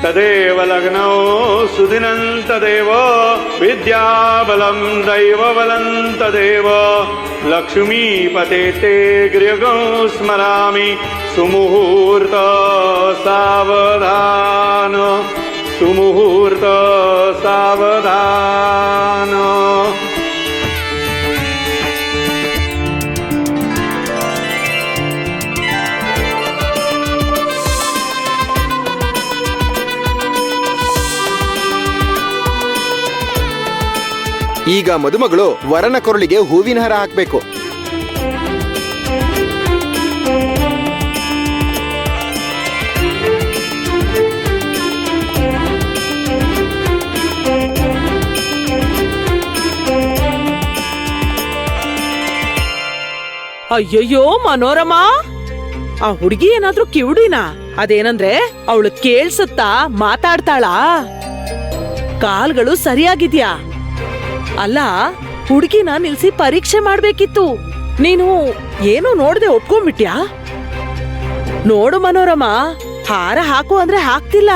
ತದೇವ ಲಗ್ನೋ ಸುದಿನಂ ತದೇವ ವಿದ್ಯಾಬಲಂ ದೈವಬಲಂ ತದೇವ ಲಕ್ಷ್ಮೀಪತೆ ತೇ ಗೃಹಗೋ ಸ್ಮರಾಮಿ ಸುಮುಹೂರ್ತ ಸಾವಧಾನ ಸುಮುಹೂರ್ತ ಸಾವಧಾನ. ಈಗ ಮದುಮಗಳು ವರನ ಕೊರಳಿಗೆ ಹೂವಿನ ಹಾರ ಹಾಕಬೇಕು. ಅಯ್ಯಯ್ಯೋ ಮನೋರಮಾ, ಆ ಹುಡುಗಿ ಏನಾದ್ರೂ ಕಿವುಡಿನಾ? ಅದೇನಂದ್ರೆ ಅವಳು ಕೇಳ್ಸತ್ತಾ ಮಾತಾಡ್ತಾಳಾ? ಕಾಲ್ಗಳು ಸರಿಯಾಗಿದ್ಯಾ? ಅಲ್ಲ, ಹುಡುಗಿನ ನಿಲ್ಸಿ ಪರೀಕ್ಷೆ ಮಾಡ್ಬೇಕಿತ್ತು. ನೀನು ಏನು ನೋಡ್ದೆ ಒಪ್ಕೊಂಡ್ಬಿಟ್ಯಾ? ನೋಡು ಮನೋರಮಾ, ಹಾರ ಹಾಕು ಅಂದ್ರೆ ಹಾಕ್ತಿಲ್ಲ.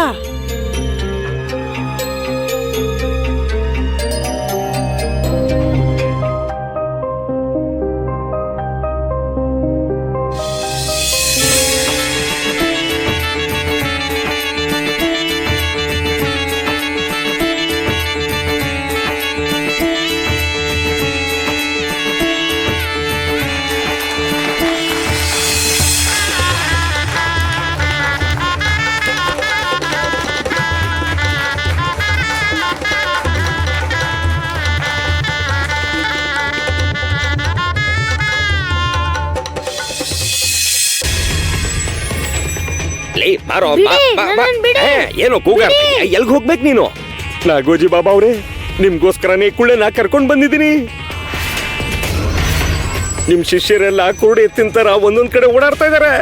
ಏನೋ ಕೂಗಾಡ್ತಿ? ಎಲ್ಗ್ ಹೋಗ್ಬೇಕು ನೀನು? ನಾಗೋಜಿ ಬಾಬಾ ಅವ್ರೆ, ನಿಮ್ಗೋಸ್ಕರನೇ ಕುಳ್ಳೆನ ಕರ್ಕೊಂಡ್ ಬಂದಿದ್ದೀನಿ. ನಿಮ್ ಶಿಷ್ಯರೆಲ್ಲ ಕೂಡಿ ತಿಂತಾರ ಒಂದೊಂದ್ ಕಡೆ ಓಡಾಡ್ತಾ ಇದಾರೆ.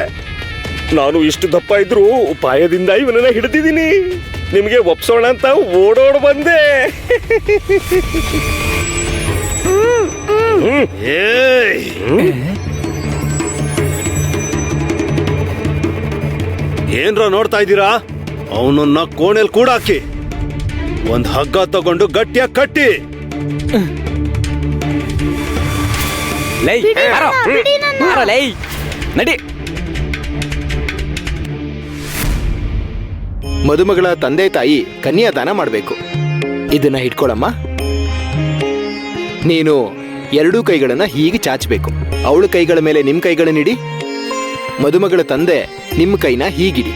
ನಾನು ಇಷ್ಟು ದಪ್ಪ ಇದ್ರು ಉಪಾಯದಿಂದ ಇವನನ್ನ ಹಿಡಿದಿದ್ದೀನಿ. ನಿಮ್ಗೆ ಒಪ್ಸೋಣ ಅಂತ ಓಡೋಡ್ ಬಂದೆ. ಏನ್ರ ನೋಡ್ತಾ ಇದ್ದೀರಾ? ಅವನನ್ನ ಕೋಣೆಲ್ ಕೂಡ ಹಾಕಿ ಒಂದ್ ಹಗ್ಗ ತಗೊಂಡು ಗಟ್ಟಿಯಾಗಿ ಕಟ್ಟಿ. ನಡಿ. ಮದುಮಗಳ ತಂದೆ ತಾಯಿ ಕನ್ಯಾದಾನ ಮಾಡಬೇಕು. ಇದನ್ನ ಹಿಡ್ಕೊಳಮ್ಮ. ನೀನು ಎರಡೂ ಕೈಗಳನ್ನ ಹೀಗೆ ಚಾಚಬೇಕು. ಅವಳ ಕೈಗಳ ಮೇಲೆ ನಿಮ್ ಕೈಗಳನ್ನಿಡಿ. ಮದುಮಗಳ ತಂದೆ ನಿಮ್ಮ ಕೈನ ಹೀಗಿಡಿ.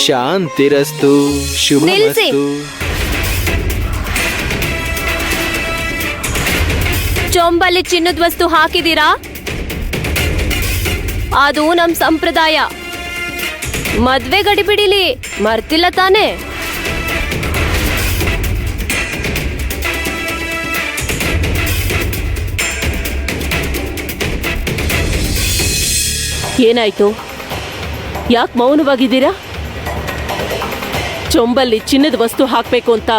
ಶಾಂತಿರಸ್ತು ಶುಭಮಸ್ತು. ಚೊಂಬಲ್ಲಿ ಚಿನ್ನದ ವಸ್ತು ಹಾಕಿದೀರಾ? ಅದು ನಮ್ ಸಂಪ್ರದಾಯ. ಮದ್ವೆ ಗಡಿಬಿಡಿಲಿ ಮರ್ತಿಲ್ಲ ತಾನೆ? ಏನಾಯ್ತು? ಯಾಕೆ ಮೌನವಾಗಿದ್ದೀರಾ? ಚೊಂಬಲ್ಲಿ ಚಿನ್ನದ ವಸ್ತು ಹಾಕ್ಬೇಕು ಅಂತ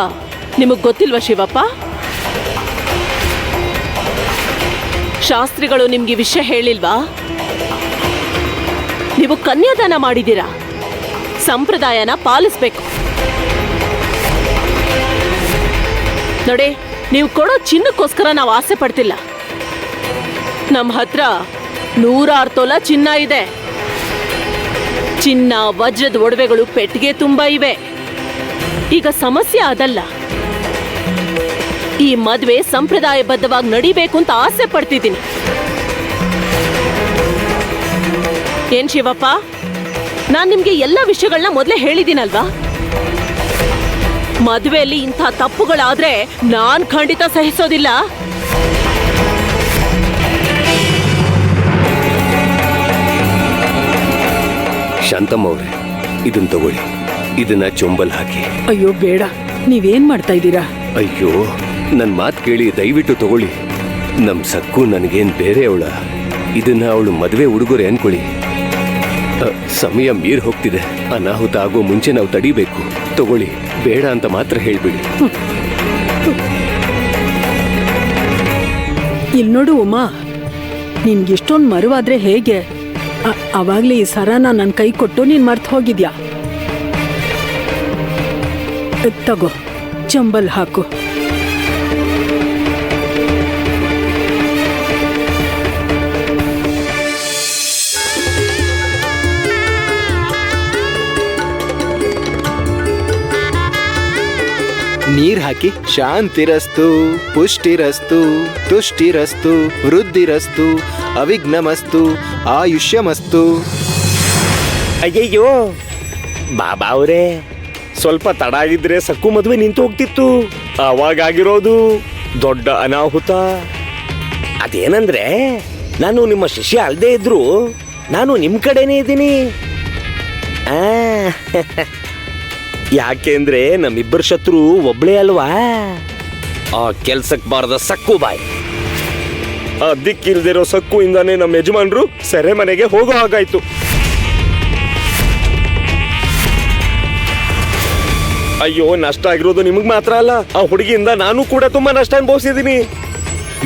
ನಿಮಗ್ ಗೊತ್ತಿಲ್ವಾ ಶಿವಪ್ಪ? ಶಾಸ್ತ್ರಿಗಳು ನಿಮ್ಗೆ ವಿಷಯ ಹೇಳಿಲ್ವಾ? ನೀವು ಕನ್ಯಾದಾನ ಮಾಡಿದ್ದೀರಾ, ಸಂಪ್ರದಾಯನ ಪಾಲಿಸ್ಬೇಕು. ನೋಡಿ, ನೀವು ಕೊಡೋ ಚಿನ್ನಕ್ಕೋಸ್ಕರ ನಾವು ಆಸೆ ಪಡ್ತಿಲ್ಲ. ನಮ್ಮ ಹತ್ರ 106 ತೊಲ ಚಿನ್ನ ಇದೆ. ಚಿನ್ನ ವಜ್ರದ ಒಡವೆಗಳು ಪೆಟ್ಟಿಗೆ ತುಂಬಾ ಇವೆ. ಈಗ ಸಮಸ್ಯೆ ಅದಲ್ಲ. ಈ ಮದ್ವೆ ಸಂಪ್ರದಾಯಬದ್ಧವಾಗಿ ನಡಿಬೇಕು ಅಂತ ಆಸೆ ಪಡ್ತಿದ್ದೀನಿ. ಏನ್ ಶಿವಪ್ಪ, ನಾನ್ ನಿಮ್ಗೆ ಎಲ್ಲ ವಿಷಯಗಳನ್ನ ಮೊದಲೇ ಹೇಳಿದ್ದೀನಲ್ವಾ? ಮದ್ವೆಯಲ್ಲಿ ಇಂಥ ತಪ್ಪುಗಳಾದ್ರೆ ನಾನ್ ಖಂಡಿತ ಸಹಿಸೋದಿಲ್ಲ. ಶಾಂತಮ್ಮ ಅವ್ರೆ, ಇದನ್ನ ತಗೊಳ್ಳಿ. ಇದನ್ನ ಚೊಂಬಲ್ ಹಾಕಿ. ಅಯ್ಯೋ ಬೇಡ, ನೀವೇನ್ ಮಾಡ್ತಾ ಇದ್ದೀರಾ? ಅಯ್ಯೋ, ನನ್ ಮಾತ್ ಕೇಳಿ ದಯವಿಟ್ಟು ತಗೊಳ್ಳಿ. ನಮ್ ಸಕ್ಕು ನನಗೇನ್ ಬೇರೆ ಅವಳ. ಇದನ್ನ ಅವಳು ಮದುವೆ ಉಡುಗೊರೆ ಅನ್ಕೊಳ್ಳಿ. ಸಮಯ ಮೀರ್ ಹೋಗ್ತಿದೆ. ಅನಾಹುತ ಆಗೋ ಮುಂಚೆ ನಾವು ತಡಿಬೇಕು. ತಗೊಳ್ಳಿ, ಬೇಡ ಅಂತ ಮಾತ್ರ ಹೇಳ್ಬಿಡಿ. ಇಲ್ ನೋಡು ಉಮಾ, ನಿನ್ಗಿಷ್ಟೊಂದು ಮರುವಾದ್ರೆ ಹೇಗೆ? ಅವಾಗ್ಲೇ ಈ ಸರನ ನನ್ನ ಕೈ ಕೊಟ್ಟು ನೀನ್ ಮರ್ತು ಹೋಗಿದ್ಯಾ. ತಗೋ ಚಂಬಲ್ ಹಾಕು. ನೀರ್ ಹಾಕಿ ಶಾಂತಿರಸ್ತು ಪುಷ್ಟಿರಸ್ತು ತುಷ್ಟಿರಸ್ತು ವೃದ್ಧಿರಸ್ತು ಅವಿಘ್ನಮಸ್ತು ಆಯುಷ್ಯಮಸ್ತು. ಅಯ್ಯಯ್ಯೋ ಬಾಬಾ ಅವರೇ, ಸ್ವಲ್ಪ ತಡ ಆಗಿದ್ರೆ ಸಕ್ಕು ಮದುವೆ ನಿಂತು ಹೋಗ್ತಿತ್ತು. ಅವಾಗಾಗಿರೋದು ದೊಡ್ಡ ಅನಾಹುತ. ಅದೇನಂದ್ರೆ, ನಾನು ನಿಮ್ಮ ಶಿಷ್ಯ ಅಲ್ಲದೆ ಇದ್ರು ನಾನು ನಿಮ್ ಕಡೆನೇ ಇದ್ದೀನಿ. ಯಾಕೆಂದ್ರೆ ನಮ್ಮಿಬ್ಬರ ಶತ್ರು ಒಬ್ಳೇ ಅಲ್ವಾ? ಆ ಕೆಲ್ಸಕ್ ಬಾರದ ಸಕ್ಕು ಬಾಯ್. ದಿಕ್ಕಿಲ್ದಿರೋ ಸಕ್ಕು ಇಂದಾನೆ ನಮ್ಮ ಯಜಮಾನ್ರು ಸೆರೆ ಮನೆಗೆ ಹೋಗೋ ಹಾಗಾಯ್ತು. ಅಯ್ಯೋ, ನಷ್ಟ ಆಗಿರೋದು ನಿಮಗ್ ಮಾತ್ರ ಅಲ್ಲ, ಆ ಹುಡುಗಿಯಿಂದ ನಾನು ಕೂಡ ತುಂಬಾ ನಷ್ಟ ಅನುಭವಿಸಿದೀನಿ.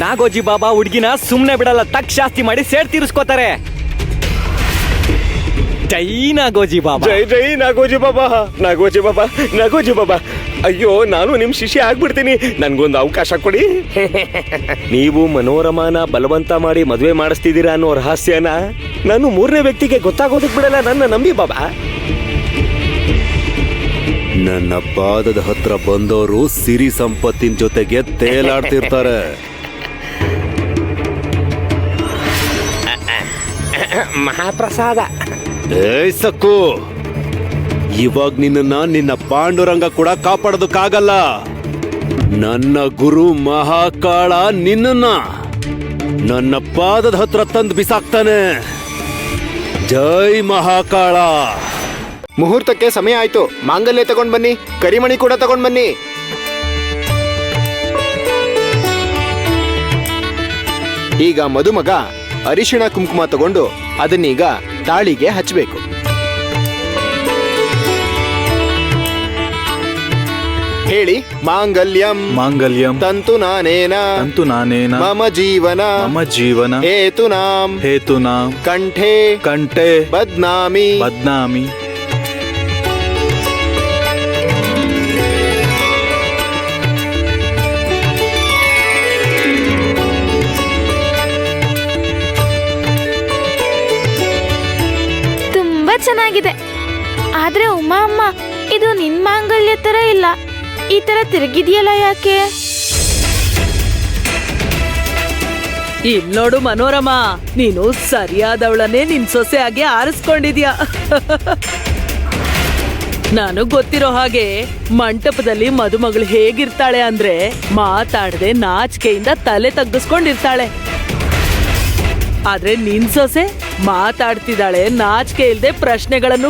ನಾಗೋಜಿ ಬಾಬಾ ಹುಡುಗಿನ ಸುಮ್ನೆ ಬಿಡಲ್ಲ, ತಕ್ ಶಾಸ್ತಿ ಮಾಡಿ ಸೇಡ್ ತೀರಿಸ್ಕೋತಾರೆ. ಜೈ ನಾಗೋಜಿ ಬಾಬಾ. ಜೈ ಜೈ ನಾಗೋಜಿ ಬಾಬಾ, ನಾಗೋಜಿ ಬಾಬಾ, ನಾಗೋಜಿ ಬಾಬಾ. ಅಯ್ಯೋ, ನಾನು ನಿಮ್ ಶಿಷ್ಯ ಆಗ್ಬಿಡ್ತೀನಿ, ನನ್ಗೊಂದು ಅವಕಾಶ ಕೊಡಿ. ನೀವು ಮನೋರಮಾನ ಬಲವಂತ ಮಾಡಿ ಮದುವೆ ಮಾಡಿಸ್ತಿದ್ದೀರಾ ಅನ್ನೋ ರಹಸ್ಯನ ನಾನು ಮೂರನೇ ವ್ಯಕ್ತಿಗೆ ಗೊತ್ತಾಗೋದಕ್ ಬಿಡಲ್ಲ. ನನ್ನ ನಂಬಿ ಬಾಬಾ. ನನ್ನ ಪಾದದ ಹತ್ರ ಬಂದವರು ಸಿರಿ ಸಂಪತ್ತಿನ ಜೊತೆಗೆ ತೇಲಾಡ್ತಿರ್ತಾರೆ. ಮಹಾಪ್ರಸಾದ. ಏಯ್ ಸಕ್ಕು, ಇವಾಗ ನಿನ್ನ ಪಾಂಡುರಂಗ ಕೂಡ ಕಾಪಾಡೋದಕ್ಕಾಗಲ್ಲ. ನನ್ನ ಗುರು ಮಹಾಕಾಳ ನಿನ್ನ ನನ್ನ ಪಾದದ ಹತ್ರ ತಂದು ಬಿಸಾಕ್ತಾನೆ. ಜೈ ಮಹಾಕಾಳ. ಮುಹೂರ್ತಕ್ಕೆ ಸಮಯ ಆಯ್ತು. ಮಾಂಗಲ್ಯ ತಗೊಂಡ್ ಬನ್ನಿ, ಕರಿಮಣಿ ಕೂಡ ತಗೊಂಡ್ ಬನ್ನಿ. ಈಗ ಮದುಮಗ ಅರಿಶಿಣ ಕುಂಕುಮ ತಗೊಂಡು ಅದನ್ನೀಗ ತಾಳಿಗೆ ಹಚ್ಚಬೇಕು. ಹೇಳಿ, ಮಾಂಗಲ್ಯಂ ಮಾಂಗಲ್ಯಂ ತಂತು ನಾನೇನ ತಂತು ನಾನೇನ ಮಮ ಜೀವನ ಮಮ ಜೀವನ ಹೇತುನಾಂ ಹೇತುನಾಂ ಕಂಠೆ ಕಂಠೆ ಬದ್ನಾಮಿ ಬದ್ನಾಮಿ. ತುಂಬಾ ಚೆನ್ನಾಗಿದೆ. ಆದ್ರೆ ಉಮಾ ಅಮ್ಮ, ಇದು ನಿನ್ ಮಾಂಗಲ್ಯ ತರ ಇಲ್ಲ. ಈ ತರ ತಿರುಗಿದ್ಯಲ್ಲ ಯಾಕೆ? ಇಲ್ ನೋಡು ಮನೋರಮ, ನೀನು ಸರಿಯಾದವಳನ್ನೇ ನಿನ್ ಸೊಸೆಯಾಗಿ ಆರಿಸ್ಕೊಂಡಿದ್ಯಾ. ನನಗ್ ಗೊತ್ತಿರೋ ಹಾಗೆ ಮಂಟಪದಲ್ಲಿ ಮದುಮಗಳು ಹೇಗಿರ್ತಾಳೆ ಅಂದ್ರೆ ಮಾತಾಡದೆ ನಾಚಿಕೆಯಿಂದ ತಲೆ ತಗ್ಗಿಸ್ಕೊಂಡಿರ್ತಾಳೆ. ಆದ್ರೆ ನಿನ್ ಸೊಸೆ ಮಾತಾಡ್ತಿದ್ದಾಳೆ, ನಾಚಿಕೆ ಇಲ್ದೆ ಪ್ರಶ್ನೆಗಳನ್ನು